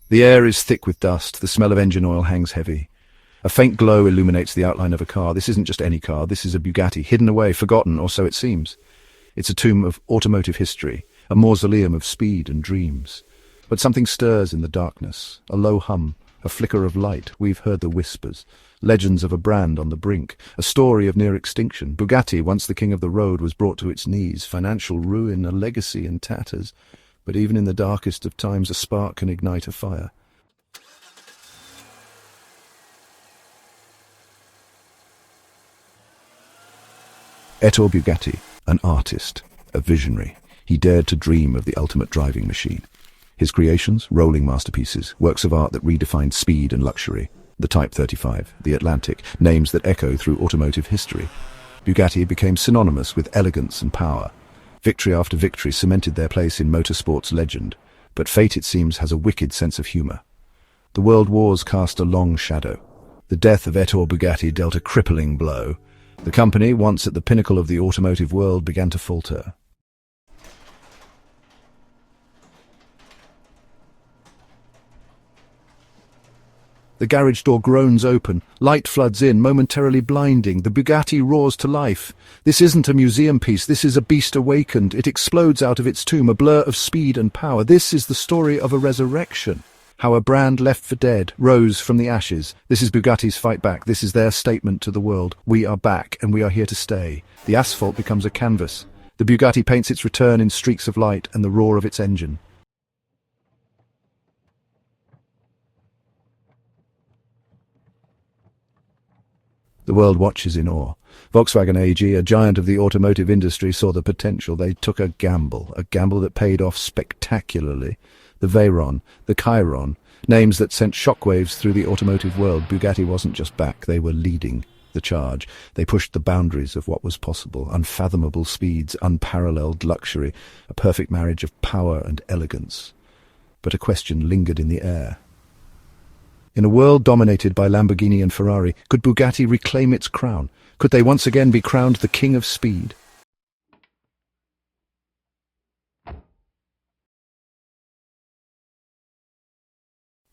The air is thick with dust, the smell of engine oil hangs heavy. A faint glow illuminates the outline of a car. This isn't just any car, this is a Bugatti, hidden away, forgotten, or so it seems. It's a tomb of automotive history, a mausoleum of speed and dreams. But something stirs in the darkness, a low hum, a flicker of light. We've heard the whispers, legends of a brand on the brink, a story of near extinction. Bugatti, once the king of the road, was brought to its knees, financial ruin, a legacy in tatters. But even in the darkest of times, a spark can ignite a fire. Ettore Bugatti, an artist, a visionary. He dared to dream of the ultimate driving machine. His creations, rolling masterpieces, works of art that redefined speed and luxury. The Type 35, the Atlantic, names that echo through automotive history. Bugatti became synonymous with elegance and power. Victory after victory cemented their place in motorsport's legend. But fate, it seems, has a wicked sense of humour. The world wars cast a long shadow. The death of Ettore Bugatti dealt a crippling blow. The company, once at the pinnacle of the automotive world, began to falter. The garage door groans open, light floods in, momentarily blinding. The Bugatti roars to life. This isn't a museum piece, this is a beast awakened. It explodes out of its tomb, a blur of speed and power. This is the story of a resurrection. How a brand left for dead rose from the ashes. This is Bugatti's fight back. This is their statement to the world. We are back, and we are here to stay. The asphalt becomes a canvas. The Bugatti paints its return in streaks of light and the roar of its engine. The world watches in awe. Volkswagen AG, a giant of the automotive industry, saw the potential. They took a gamble that paid off spectacularly. The Veyron, the Chiron, names that sent shockwaves through the automotive world. Bugatti wasn't just back, they were leading the charge. They pushed the boundaries of what was possible, unfathomable speeds, unparalleled luxury, a perfect marriage of power and elegance. But a question lingered in the air. In a world dominated by Lamborghini and Ferrari, could Bugatti reclaim its crown? Could they once again be crowned the king of speed?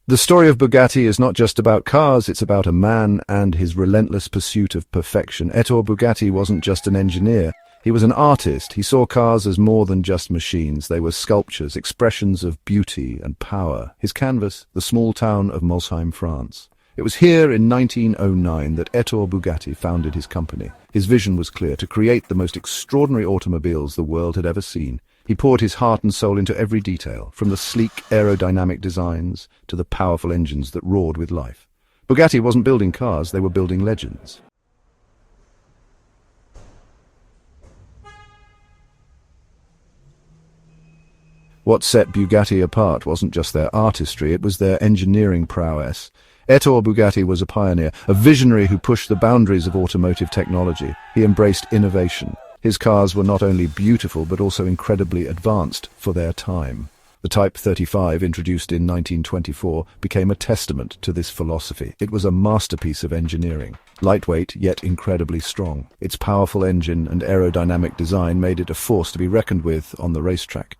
The story of Bugatti is not just about cars, it's about a man and his relentless pursuit of perfection. Ettore Bugatti wasn't just an engineer, he was an artist. He saw cars as more than just machines. They were sculptures, expressions of beauty and power. His canvas, the small town of Molsheim, France. It was here in 1909 that Ettore Bugatti founded his company. His vision was clear: to create the most extraordinary automobiles the world had ever seen. He poured his heart and soul into every detail, from the sleek aerodynamic designs to the powerful engines that roared with life. Bugatti wasn't building cars, they were building legends. What set Bugatti apart wasn't just their artistry, it was their engineering prowess. Ettore Bugatti was a pioneer, a visionary who pushed the boundaries of automotive technology. He embraced innovation. His cars were not only beautiful but also incredibly advanced for their time. The Type 35, introduced in 1924, became a testament to this philosophy. It was a masterpiece of engineering. Lightweight, yet incredibly strong. Its powerful engine and aerodynamic design made it a force to be reckoned with on the racetrack.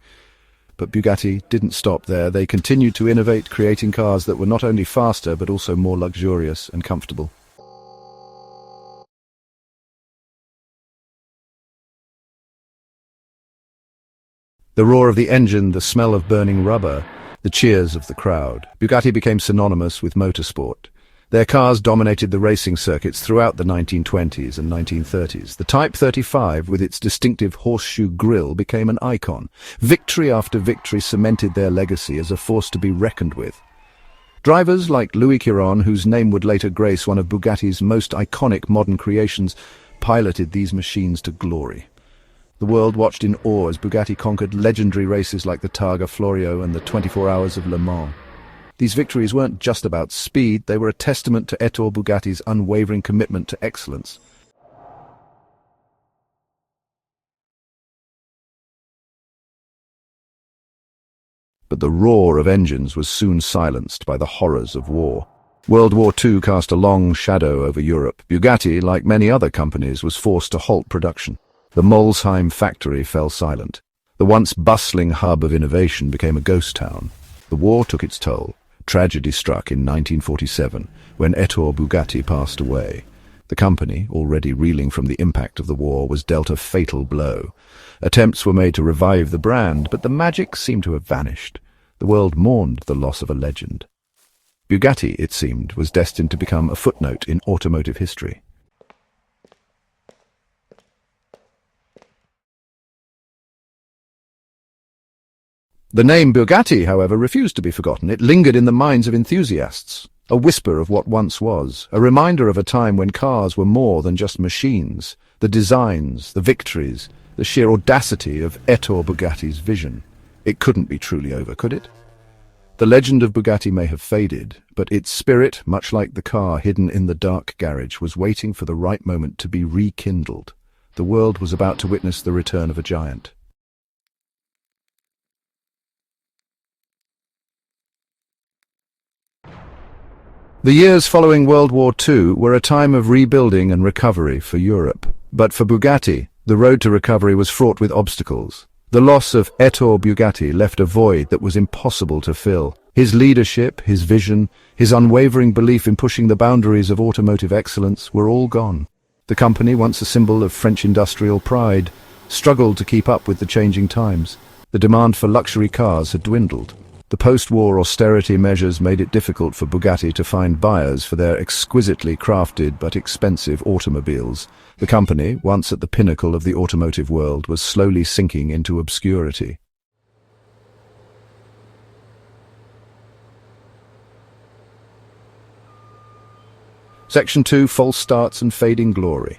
But Bugatti didn't stop there. They continued to innovate, creating cars that were not only faster but also more luxurious and comfortable. The roar of the engine, the smell of burning rubber, the cheers of the crowd. Bugatti became synonymous with motorsport. Their cars dominated the racing circuits throughout the 1920s and 1930s. The Type 35, with its distinctive horseshoe grille, became an icon. Victory after victory cemented their legacy as a force to be reckoned with. Drivers like Louis Chiron, whose name would later grace one of Bugatti's most iconic modern creations, piloted these machines to glory. The world watched in awe as Bugatti conquered legendary races like the Targa Florio and the 24 Hours of Le Mans. These victories weren't just about speed, they were a testament to Ettore Bugatti's unwavering commitment to excellence. But the roar of engines was soon silenced by the horrors of war. World War II cast a long shadow over Europe. Bugatti, like many other companies, was forced to halt production. The Molsheim factory fell silent. The once bustling hub of innovation became a ghost town. The war took its toll. Tragedy struck in 1947 when Ettore Bugatti passed away. The company, already reeling from the impact of the war, was dealt a fatal blow. Attempts were made to revive the brand, but the magic seemed to have vanished. The world mourned the loss of a legend. Bugatti, it seemed, was destined to become a footnote in automotive history. The name Bugatti, however, refused to be forgotten. It lingered in the minds of enthusiasts, a whisper of what once was, a reminder of a time when cars were more than just machines. The designs, the victories, the sheer audacity of Ettore Bugatti's vision. It couldn't be truly over, could it? The legend of Bugatti may have faded, but its spirit, much like the car hidden in the dark garage, was waiting for the right moment to be rekindled. The world was about to witness the return of a giant. The years following World War II were a time of rebuilding and recovery for Europe. But for Bugatti, the road to recovery was fraught with obstacles. The loss of Ettore Bugatti left a void that was impossible to fill. His leadership, his vision, his unwavering belief in pushing the boundaries of automotive excellence were all gone. The company, once a symbol of French industrial pride, struggled to keep up with the changing times. The demand for luxury cars had dwindled. The post-war austerity measures made it difficult for Bugatti to find buyers for their exquisitely crafted but expensive automobiles. The company, once at the pinnacle of the automotive world, was slowly sinking into obscurity. Section 2: False starts and fading glory.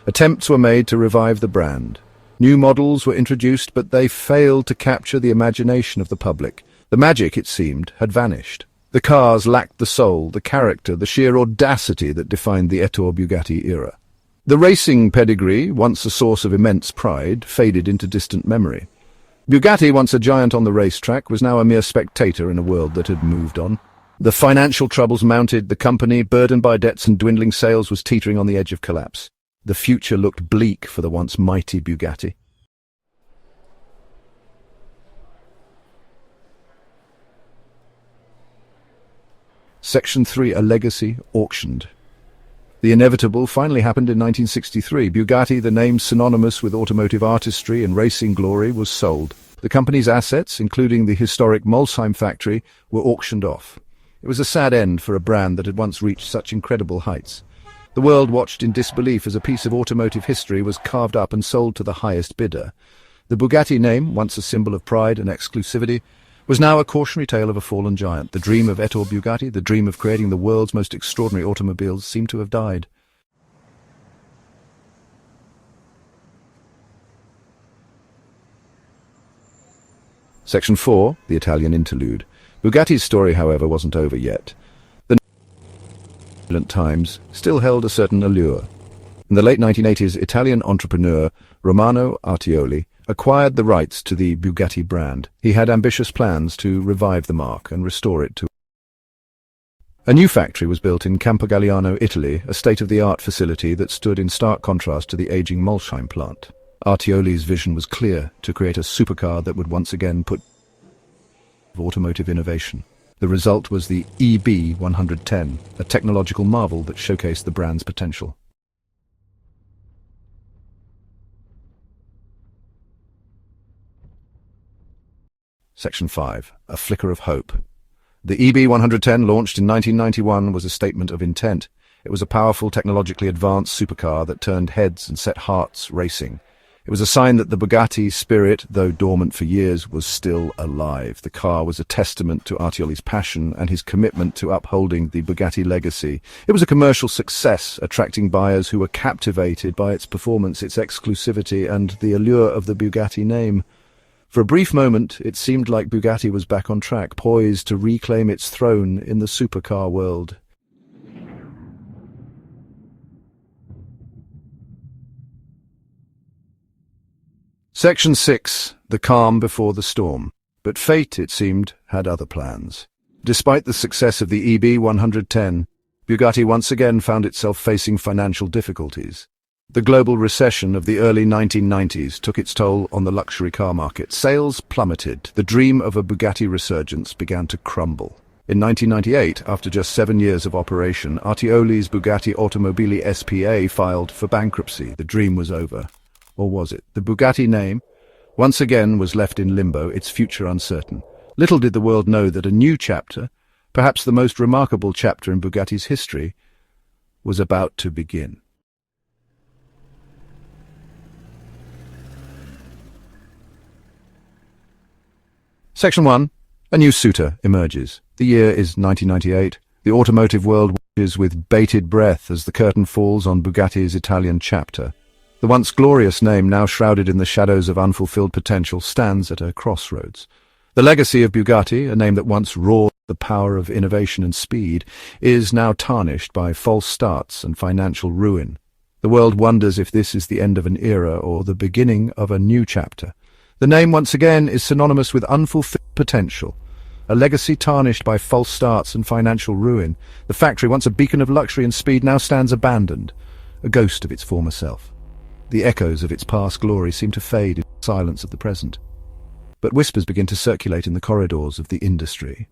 Attempts were made to revive the brand. New models were introduced, but they failed to capture the imagination of the public. The magic, it seemed, had vanished. The cars lacked the soul, the character, the sheer audacity that defined the Ettore Bugatti era. The racing pedigree, once a source of immense pride, faded into distant memory. Bugatti, once a giant on the racetrack, was now a mere spectator in a world that had moved on. The financial troubles mounted. The company, burdened by debts and dwindling sales, was teetering on the edge of collapse. The future looked bleak for the once mighty Bugatti. Section 3: A legacy auctioned. The inevitable finally happened in 1963. Bugatti, the name synonymous with automotive artistry and racing glory, was sold. The company's assets, including the historic Molsheim factory, were auctioned off. It was a sad end for a brand that had once reached such incredible heights. The world watched in disbelief as a piece of automotive history was carved up and sold to the highest bidder. The Bugatti name, once a symbol of pride and exclusivity, was now a cautionary tale of a fallen giant. The dream of Ettore Bugatti, the dream of creating the world's most extraordinary automobiles, seemed to have died. Section 4: The Italian interlude. Bugatti's story, however, wasn't over yet. The turbulent times still held a certain allure. In the late 1980s, Italian entrepreneur Romano Artioli acquired the rights to the Bugatti brand. He had ambitious plans to revive the marque and restore it to. A new factory was built in Campogalliano, Italy, a state-of-the-art facility that stood in stark contrast to the aging Molsheim plant. Artioli's vision was clear: to create a supercar that would once again put automotive innovation. The result was the EB110, a technological marvel that showcased the brand's potential. Section 5: A flicker of hope. The EB110, launched in 1991, was a statement of intent. It was a powerful, technologically advanced supercar that turned heads and set hearts racing. It was a sign that the Bugatti spirit, though dormant for years, was still alive. The car was a testament to Artioli's passion and his commitment to upholding the Bugatti legacy. It was a commercial success, attracting buyers who were captivated by its performance, its exclusivity, and the allure of the Bugatti name. For a brief moment, it seemed like Bugatti was back on track, poised to reclaim its throne in the supercar world. Section 6: The calm before the storm. But fate, it seemed, had other plans. Despite the success of the EB110, Bugatti once again found itself facing financial difficulties. The global recession of the early 1990s took its toll on the luxury car market. Sales plummeted. The dream of a Bugatti resurgence began to crumble. In 1998, after just 7 years of operation, Artioli's Bugatti Automobili SPA filed for bankruptcy. The dream was over. Or was it? The Bugatti name, once again, was left in limbo, its future uncertain. Little did the world know that a new chapter, perhaps the most remarkable chapter in Bugatti's history, was about to begin. Section 1. A new suitor emerges. The year is 1998. The automotive world watches with bated breath as the curtain falls on Bugatti's Italian chapter. The once glorious name, now shrouded in the shadows of unfulfilled potential, stands at a crossroads. The legacy of Bugatti, a name that once roared the power of innovation and speed, is now tarnished by false starts and financial ruin. The world wonders if this is the end of an era or the beginning of a new chapter. The name, once again, is synonymous with unfulfilled potential. A legacy tarnished by false starts and financial ruin. The factory, once a beacon of luxury and speed, now stands abandoned, a ghost of its former self. The echoes of its past glory seem to fade in the silence of the present. But whispers begin to circulate in the corridors of the industry.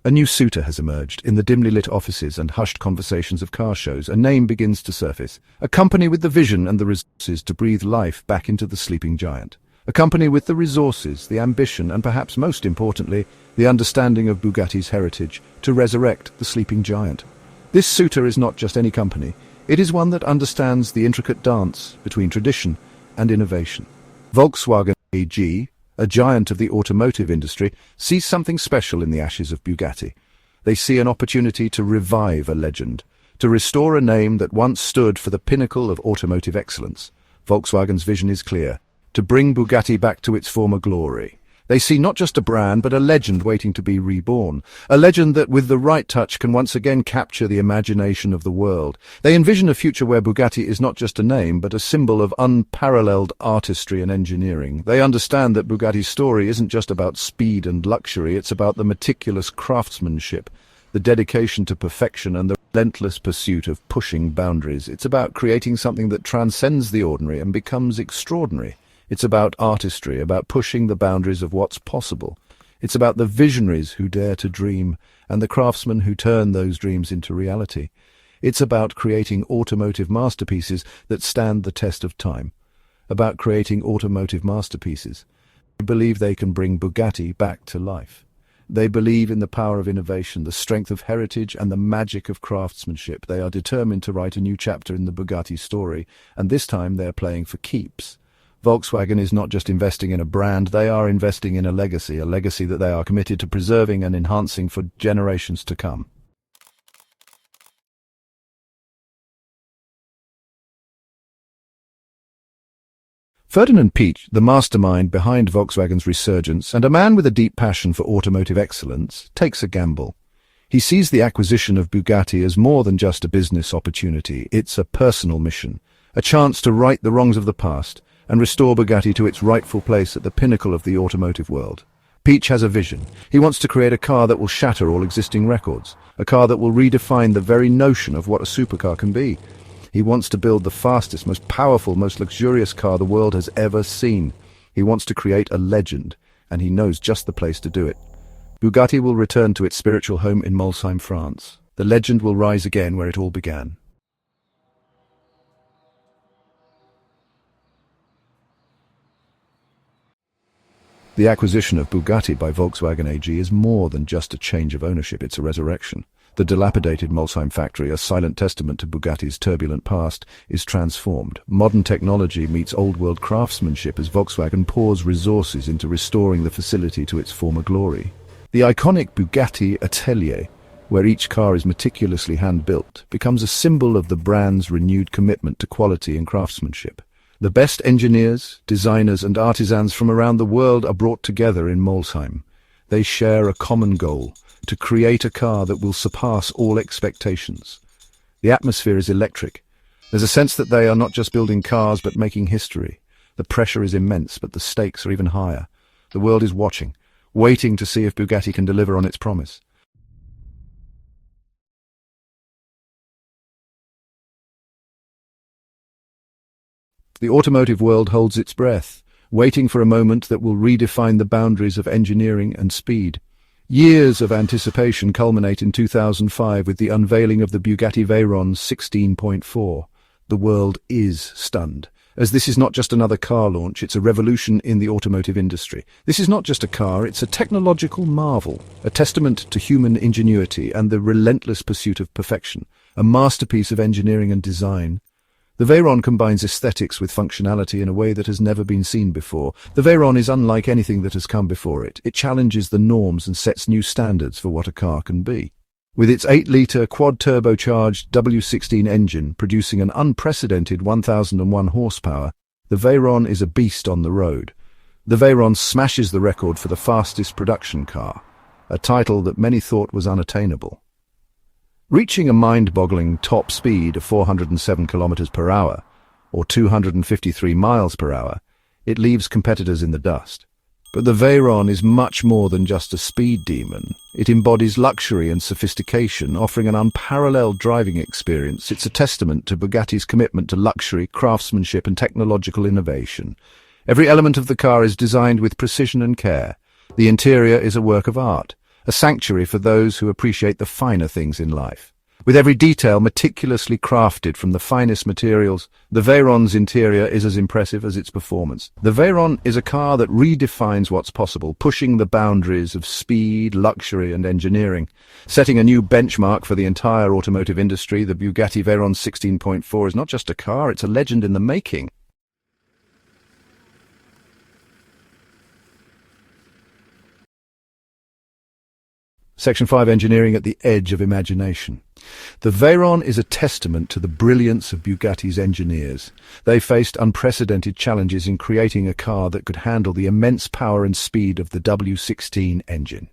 A new suitor has emerged. In the dimly lit offices and hushed conversations of car shows, a name begins to surface. A company with the vision and the resources to breathe life back into the sleeping giant. A company with the resources, the ambition, and perhaps most importantly, the understanding of Bugatti's heritage to resurrect the sleeping giant. This suitor is not just any company. It is one that understands the intricate dance between tradition and innovation. Volkswagen AG, a giant of the automotive industry, sees something special in the ashes of Bugatti. They see an opportunity to revive a legend, to restore a name that once stood for the pinnacle of automotive excellence. Volkswagen's vision is clear: to bring Bugatti back to its former glory. They see not just a brand, but a legend waiting to be reborn. A legend that, with the right touch, can once again capture the imagination of the world. They envision a future where Bugatti is not just a name, but a symbol of unparalleled artistry and engineering. They understand that Bugatti's story isn't just about speed and luxury, it's about the meticulous craftsmanship, the dedication to perfection, and the relentless pursuit of pushing boundaries. It's about creating something that transcends the ordinary and becomes extraordinary. It's about artistry, about pushing the boundaries of what's possible. It's about the visionaries who dare to dream, and the craftsmen who turn those dreams into reality. It's about creating automotive masterpieces that stand the test of time. About creating automotive masterpieces. They believe they can bring Bugatti back to life. They believe in the power of innovation, the strength of heritage, and the magic of craftsmanship. They are determined to write a new chapter in the Bugatti story, and this time they're playing for keeps. Volkswagen is not just investing in a brand, they are investing in a legacy that they are committed to preserving and enhancing for generations to come. Ferdinand Piëch, the mastermind behind Volkswagen's resurgence and a man with a deep passion for automotive excellence, takes a gamble. He sees the acquisition of Bugatti as more than just a business opportunity. It's a personal mission, a chance to right the wrongs of the past and restore Bugatti to its rightful place at the pinnacle of the automotive world. Piëch has a vision. He wants to create a car that will shatter all existing records, a car that will redefine the very notion of what a supercar can be. He wants to build the fastest, most powerful, most luxurious car the world has ever seen. He wants to create a legend, and he knows just the place to do it. Bugatti will return to its spiritual home in Molsheim, France. The legend will rise again where it all began. The acquisition of Bugatti by Volkswagen AG is more than just a change of ownership, it's a resurrection. The dilapidated Molsheim factory, a silent testament to Bugatti's turbulent past, is transformed. Modern technology meets old-world craftsmanship as Volkswagen pours resources into restoring the facility to its former glory. The iconic Bugatti Atelier, where each car is meticulously hand-built, becomes a symbol of the brand's renewed commitment to quality and craftsmanship. The best engineers, designers and artisans from around the world are brought together in Molsheim. They share a common goal: to create a car that will surpass all expectations. The atmosphere is electric. There's a sense that they are not just building cars but making history. The pressure is immense, but the stakes are even higher. The world is watching, waiting to see if Bugatti can deliver on its promise. The automotive world holds its breath, waiting for a moment that will redefine the boundaries of engineering and speed. Years of anticipation culminate in 2005 with the unveiling of the Bugatti Veyron 16.4. The world is stunned, as this is not just another car launch, it's a revolution in the automotive industry. This is not just a car, it's a technological marvel, a testament to human ingenuity and the relentless pursuit of perfection, a masterpiece of engineering and design. The Veyron combines aesthetics with functionality in a way that has never been seen before. The Veyron is unlike anything that has come before it. It challenges the norms and sets new standards for what a car can be. With its 8-litre quad-turbocharged W16 engine producing an unprecedented 1,001 horsepower, the Veyron is a beast on the road. The Veyron smashes the record for the fastest production car, a title that many thought was unattainable. Reaching a mind-boggling top speed of 407 kilometers per hour, or 253 miles per hour, it leaves competitors in the dust. But the Veyron is much more than just a speed demon. It embodies luxury and sophistication, offering an unparalleled driving experience. It's a testament to Bugatti's commitment to luxury, craftsmanship, and technological innovation. Every element of the car is designed with precision and care. The interior is a work of art, a sanctuary for those who appreciate the finer things in life. With every detail meticulously crafted from the finest materials, the Veyron's interior is as impressive as its performance. The Veyron is a car that redefines what's possible, pushing the boundaries of speed, luxury, and engineering. Setting a new benchmark for the entire automotive industry, the Bugatti Veyron 16.4 is not just a car, it's a legend in the making. Section 5. Engineering at the edge of imagination. The Veyron is a testament to the brilliance of Bugatti's engineers. They faced unprecedented challenges in creating a car that could handle the immense power and speed of the W16 engine.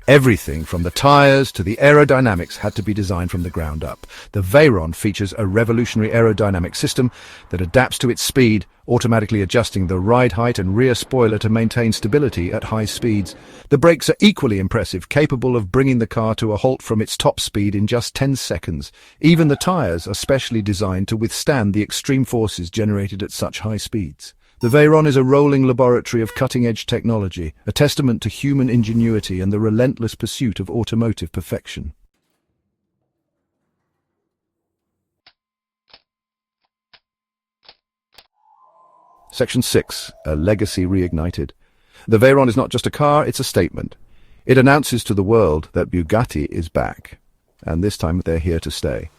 Everything from the tires to the aerodynamics had to be designed from the ground up. The Veyron features a revolutionary aerodynamic system that adapts to its speed, automatically adjusting the ride height and rear spoiler to maintain stability at high speeds. The brakes are equally impressive, capable of bringing the car to a halt from its top speed in just 10 seconds. Even the tires are specially designed to withstand the extreme forces generated at such high speeds. The Veyron is a rolling laboratory of cutting-edge technology, a testament to human ingenuity and the relentless pursuit of automotive perfection. Section 6. A legacy reignited. The Veyron is not just a car, it's a statement. It announces to the world that Bugatti is back, and this time they're here to stay.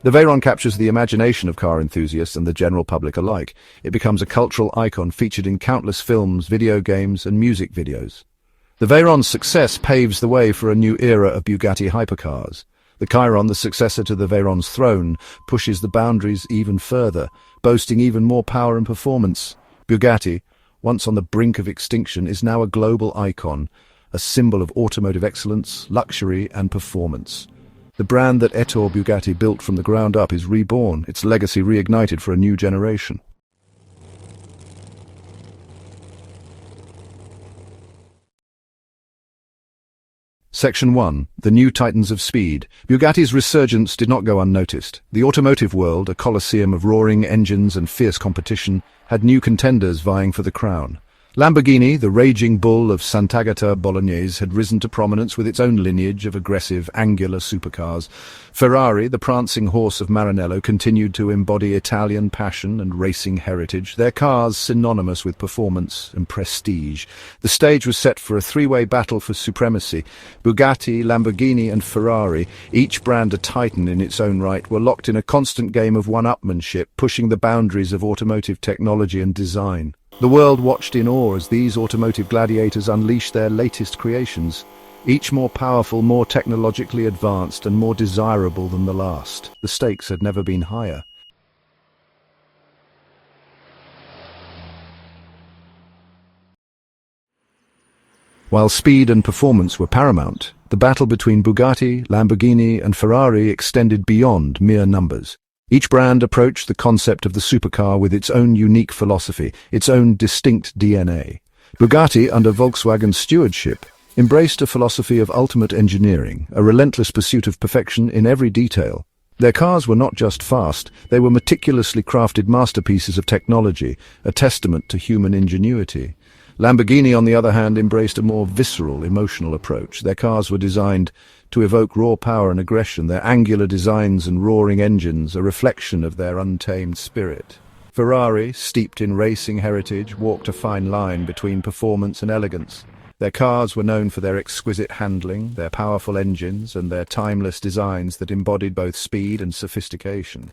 The Veyron captures the imagination of car enthusiasts and the general public alike. It becomes a cultural icon featured in countless films, video games, and music videos. The Veyron's success paves the way for a new era of Bugatti hypercars. The Chiron, the successor to the Veyron's throne, pushes the boundaries even further, boasting even more power and performance. Bugatti, once on the brink of extinction, is now a global icon, a symbol of automotive excellence, luxury, and performance. The brand that Ettore Bugatti built from the ground up is reborn, its legacy reignited for a new generation. Section 1. The New Titans of Speed. Bugatti's resurgence did not go unnoticed. The automotive world, a coliseum of roaring engines and fierce competition, had new contenders vying for the crown. Lamborghini, the raging bull of Sant'Agata Bolognese, had risen to prominence with its own lineage of aggressive, angular supercars. Ferrari, the prancing horse of Maranello, continued to embody Italian passion and racing heritage, their cars synonymous with performance and prestige. The stage was set for a three-way battle for supremacy. Bugatti, Lamborghini and Ferrari, each brand a titan in its own right, were locked in a constant game of one-upmanship, pushing the boundaries of automotive technology and design. The world watched in awe as these automotive gladiators unleashed their latest creations, each more powerful, more technologically advanced, and more desirable than the last. The stakes had never been higher. While speed and performance were paramount, the battle between Bugatti, Lamborghini, and Ferrari extended beyond mere numbers. Each brand approached the concept of the supercar with its own unique philosophy, its own distinct DNA. Bugatti, under Volkswagen's stewardship, embraced a philosophy of ultimate engineering, a relentless pursuit of perfection in every detail. Their cars were not just fast, they were meticulously crafted masterpieces of technology, a testament to human ingenuity. Lamborghini, on the other hand, embraced a more visceral, emotional approach. Their cars were designed to evoke raw power and aggression, their angular designs and roaring engines a reflection of their untamed spirit. Ferrari, steeped in racing heritage, walked a fine line between performance and elegance. Their cars were known for their exquisite handling, their powerful engines, and their timeless designs that embodied both speed and sophistication.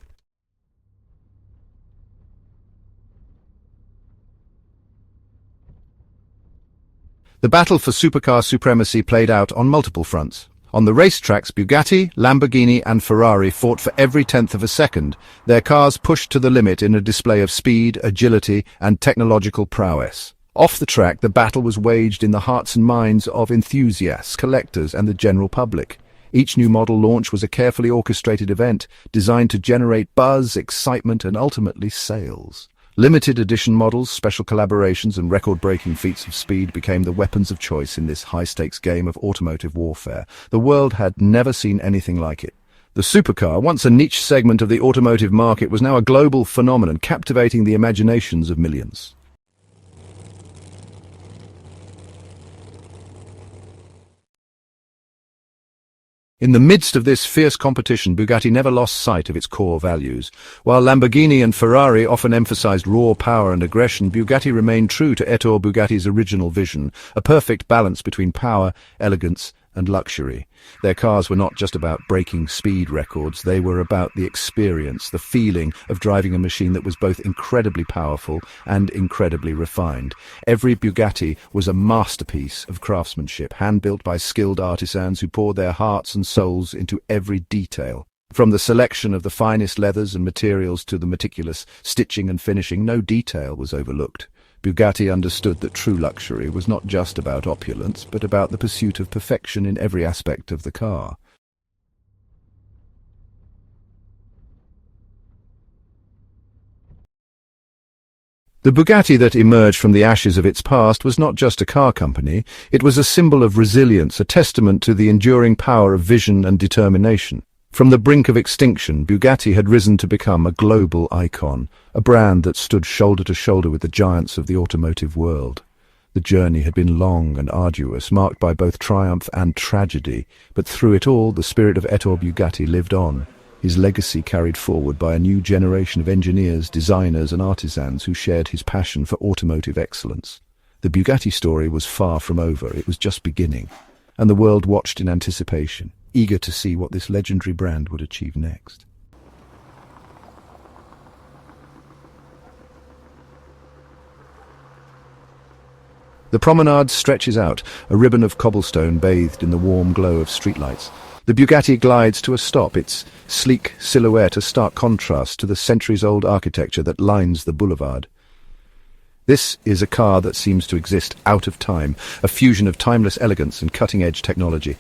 The battle for supercar supremacy played out on multiple fronts. On the racetracks, Bugatti, Lamborghini and Ferrari fought for every tenth of a second, their cars pushed to the limit in a display of speed, agility and technological prowess. Off the track, the battle was waged in the hearts and minds of enthusiasts, collectors and the general public. Each new model launch was a carefully orchestrated event designed to generate buzz, excitement and ultimately sales. Limited edition models, special collaborations and record-breaking feats of speed became the weapons of choice in this high-stakes game of automotive warfare. The world had never seen anything like it. The supercar, once a niche segment of the automotive market, was now a global phenomenon, captivating the imaginations of millions. In the midst of this fierce competition, Bugatti never lost sight of its core values. While Lamborghini and Ferrari often emphasized raw power and aggression, Bugatti remained true to Ettore Bugatti's original vision, a perfect balance between power, elegance, and luxury. Their cars were not just about breaking speed records, they were about the experience, the feeling of driving a machine that was both incredibly powerful and incredibly refined. Every Bugatti was a masterpiece of craftsmanship, hand-built by skilled artisans who poured their hearts and souls into every detail. From the selection of the finest leathers and materials to the meticulous stitching and finishing, no detail was overlooked. Bugatti understood that true luxury was not just about opulence, but about the pursuit of perfection in every aspect of the car. The Bugatti that emerged from the ashes of its past was not just a car company, it was a symbol of resilience, a testament to the enduring power of vision and determination. From the brink of extinction, Bugatti had risen to become a global icon, a brand that stood shoulder to shoulder with the giants of the automotive world. The journey had been long and arduous, marked by both triumph and tragedy, but through it all, the spirit of Ettore Bugatti lived on, his legacy carried forward by a new generation of engineers, designers and artisans who shared his passion for automotive excellence. The Bugatti story was far from over, it was just beginning, and the world watched in anticipation, eager to see what this legendary brand would achieve next. The promenade stretches out, a ribbon of cobblestone bathed in the warm glow of streetlights. The Bugatti glides to a stop, its sleek silhouette a stark contrast to the centuries-old architecture that lines the boulevard. This is a car that seems to exist out of time, a fusion of timeless elegance and cutting-edge technology.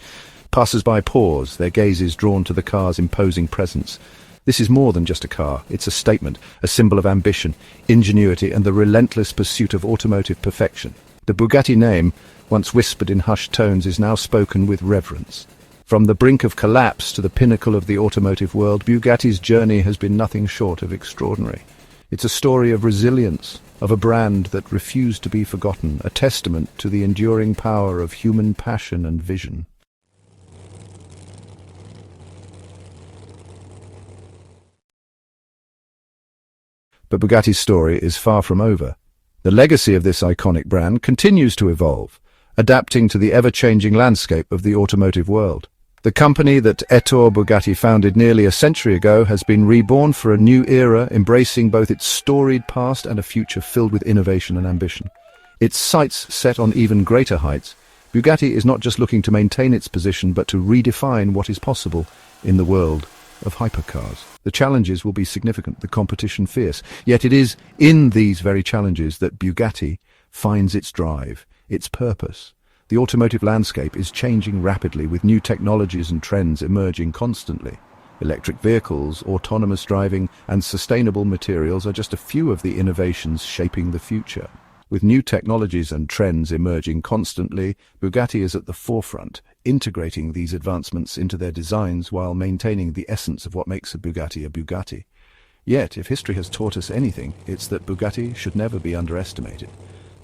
Passers-by pause, their gazes drawn to the car's imposing presence. This is more than just a car, it's a statement, a symbol of ambition, ingenuity and the relentless pursuit of automotive perfection. The Bugatti name, once whispered in hushed tones, is now spoken with reverence. From the brink of collapse to the pinnacle of the automotive world, Bugatti's journey has been nothing short of extraordinary. It's a story of resilience, of a brand that refused to be forgotten, a testament to the enduring power of human passion and vision. But Bugatti's story is far from over. The legacy of this iconic brand continues to evolve, adapting to the ever-changing landscape of the automotive world. The company that Ettore Bugatti founded nearly a century ago has been reborn for a new era, embracing both its storied past and a future filled with innovation and ambition. Its sights set on even greater heights, Bugatti is not just looking to maintain its position but to redefine what is possible in the world of hypercars. The challenges will be significant, the competition fierce, yet it is in these very challenges that Bugatti finds its drive, its purpose. The automotive landscape is changing rapidly with new technologies and trends emerging constantly. Electric vehicles, autonomous driving and sustainable materials are just a few of the innovations shaping the future. With new technologies and trends emerging constantly, Bugatti is at the forefront, integrating these advancements into their designs while maintaining the essence of what makes a Bugatti a Bugatti. Yet, if history has taught us anything, it's that Bugatti should never be underestimated.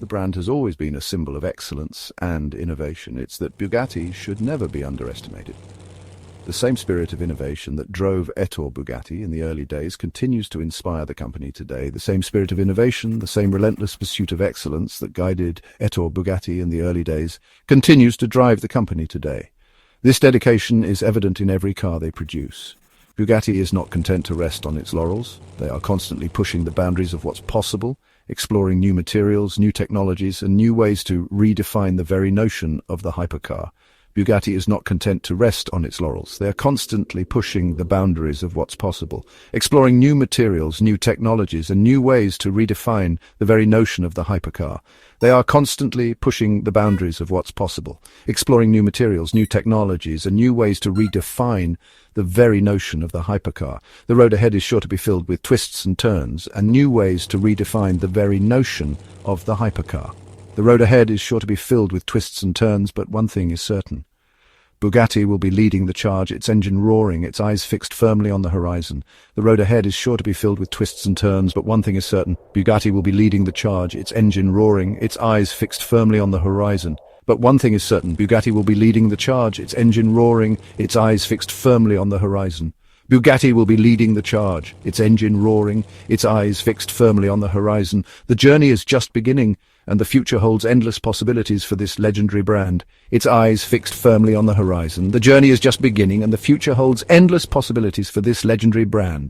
the brand has always been a symbol of excellence and innovation. It's that Bugatti should never be underestimated. The same spirit of innovation that drove Ettore Bugatti in the early days continues to inspire the company today. The same spirit of innovation, the same relentless pursuit of excellence that guided Ettore Bugatti in the early days continues to drive the company today. This dedication is evident in every car they produce. Bugatti is not content to rest on its laurels. They are constantly pushing the boundaries of what's possible, exploring new materials, new technologies, and new ways to redefine the very notion of the hypercar. Bugatti is not content to rest on its laurels. They are constantly pushing the boundaries of what's possible, exploring new materials, new technologies, and new ways to redefine the very notion of the hypercar. They are constantly pushing the boundaries of what's possible, exploring new materials, new technologies, and new ways to redefine the very notion of the hypercar. The road ahead is sure to be filled with twists and turns, and new ways to redefine the very notion of the hypercar. The road ahead is sure to be filled with twists and turns, but one thing is certain. Bugatti will be leading the charge, its engine roaring, its eyes fixed firmly on the horizon. The road ahead is sure to be filled with twists and turns, but one thing is certain. Bugatti will be leading the charge, its engine roaring, its eyes fixed firmly on the horizon. But one thing is certain. Bugatti will be leading the charge, its engine roaring, its eyes fixed firmly on the horizon. Bugatti will be leading the charge, its engine roaring, its eyes fixed firmly on the horizon. The journey is just beginning, and the future holds endless possibilities for this legendary brand. Its eyes fixed firmly on the horizon. The journey is just beginning, and the future holds endless possibilities for this legendary brand.